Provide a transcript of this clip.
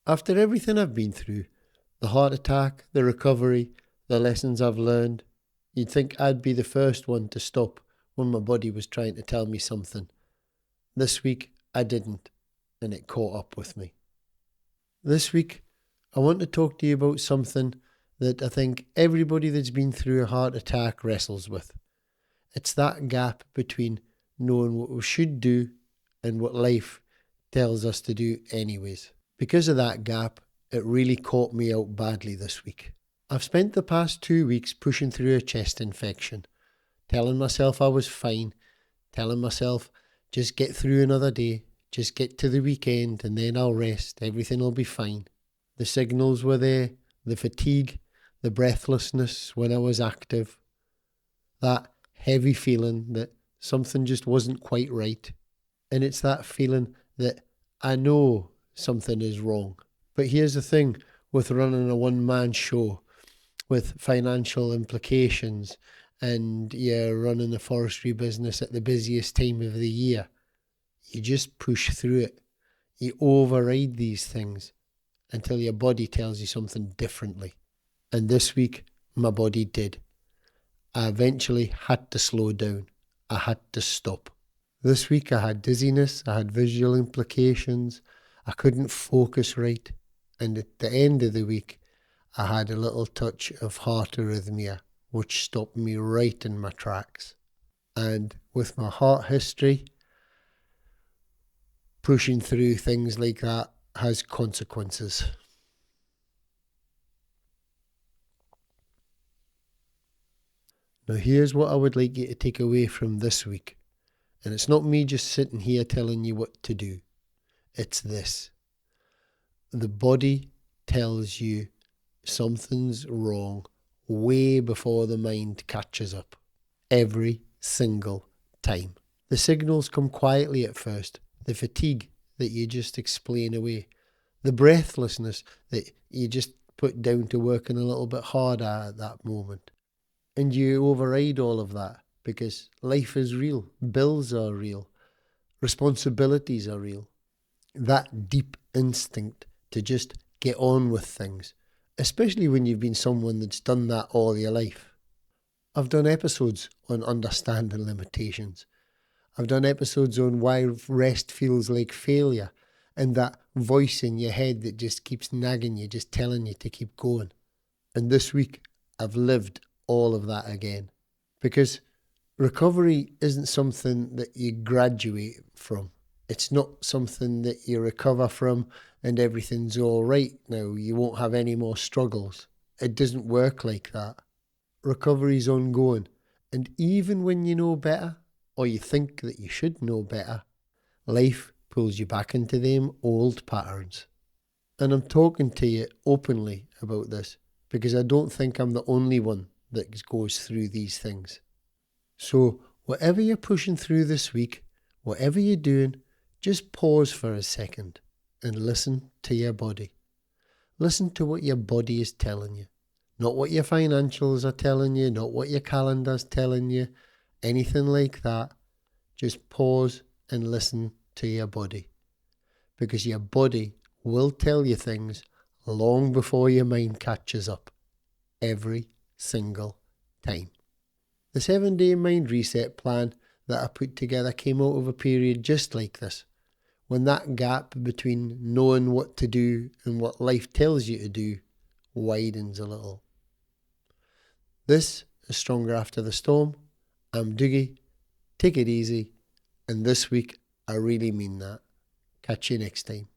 After everything I've been through, the heart attack, the recovery, the lessons I've learned, you'd think I'd be the first one to stop when my body was trying to tell me something. This week, I didn't, and it caught up with me. This week, I want to talk to you about something that I think everybody that's been through a heart attack wrestles with. It's that gap between knowing what we should do and what life tells us to do anyways. Because of that gap, it really caught me out badly this week. I've spent the past 2 weeks pushing through a chest infection, telling myself I was fine, telling myself just get through another day, just get to the weekend and then I'll rest, everything will be fine. The signals were there, the fatigue, the breathlessness when I was active, that heavy feeling that something just wasn't quite right. And it's that feeling that I know something is wrong. But here's the thing with running a one-man show with financial implications and you're running a forestry business at the busiest time of the year. You just push through it. You override these things until your body tells you something differently. And this week, my body did. I eventually had to slow down. I had to stop. This week I had dizziness, I had visual implications, I couldn't focus right. And at the end of the week, I had a little touch of heart arrhythmia, which stopped me right in my tracks. And with my heart history, pushing through things like that has consequences. Now here's what I would like you to take away from this week. And it's not me just sitting here telling you what to do. It's this. The body tells you something's wrong way before the mind catches up. Every single time. The signals come quietly at first. The fatigue that you just explain away. The breathlessness that you just put down to working a little bit harder at that moment. And you override all of that because life is real. Bills are real. Responsibilities are real. That deep instinct to just get on with things, especially when you've been someone that's done that all your life. I've done episodes on understanding limitations. I've done episodes on why rest feels like failure and that voice in your head that just keeps nagging you, just telling you to keep going. And this week, I've lived all of that again. Because recovery isn't something that you graduate from. It's not something that you recover from and everything's all right now. You won't have any more struggles. It doesn't work like that. Recovery's ongoing. And even when you know better, or you think that you should know better, life pulls you back into them old patterns. And I'm talking to you openly about this because I don't think I'm the only one that goes through these things. So whatever you're pushing through this week, whatever you're doing, just pause for a second and listen to your body. Listen to what your body is telling you. Not what your financials are telling you, not what your calendar's telling you, anything like that. Just pause and listen to your body. Because your body will tell you things long before your mind catches up. Every single time. The 7-day mind reset plan that I put together came out of a period just like this, when that gap between knowing what to do and what life tells you to do widens a little. This is Stronger After the Storm. I'm Doogie. Take it easy. And this week, I really mean that. Catch you next time.